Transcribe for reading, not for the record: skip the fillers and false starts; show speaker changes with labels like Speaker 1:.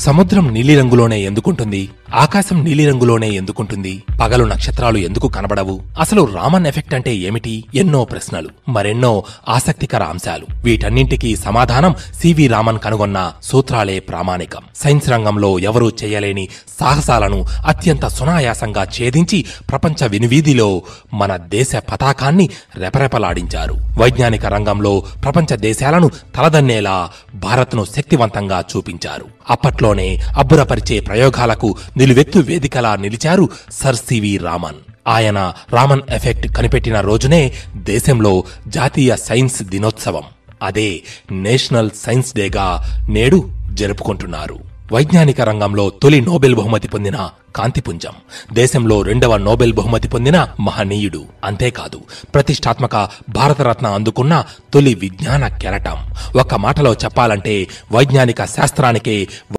Speaker 1: సముద్రం నీలిరంగులోనే ఎందుకుంటుంది? ఆకాశం నీలిరంగులోనే ఎందుకుంటుంది? పగలు నక్షత్రాలు ఎందుకు కనబడవు? అసలు రామన్ ఎఫెక్ట్ అంటే ఏమిటి? ఎన్నో ప్రశ్నలు, మరెన్నో ఆసక్తికర అంశాలు. వీటన్నింటికీ సమాధానం సివి రామన్ కనుగొన్న సూత్రాలే ప్రామాణికం. సైన్స్ రంగంలో ఎవరూ చేయలేని సాహసాలను అత్యంత సునాయాసంగా ఛేదించి ప్రపంచ వినువీధిలో మన దేశ పతాకాన్ని రెపరెపలాడించారు. వైజ్ఞానిక రంగంలో ప్రపంచ దేశాలను తలదన్నేలా భారత్ను శక్తివంతంగా చూపించారు. అప్పట్లోనే అబ్బురపరిచే ప్రయోగాలకు నిలువెత్తు వేదికలా నిలిచారు సర్ సివి రామన్. ఆయన రామన్ ఎఫెక్ట్ కనిపెట్టిన రోజునే దేశంలో జాతీయ సైన్స్ దినోత్సవం, అదే నేషనల్ సైన్స్ డేగా నేడు జరుపుకుంటున్నారు. వైజ్ఞానిక రంగంలో తొలి నోబెల్ బహుమతి పొందిన కాంతిపుంజం, దేశంలో 2వ నోబెల్ బహుమతి పొందిన మహనీయుడు. అంతేకాదు, ప్రతిష్టాత్మక భారతరత్న అందుకున్న తొలి విజ్ఞాన కెరటం. ఒక్క మాటలో చెప్పాలంటే వైజ్ఞానిక శాస్త్రానికే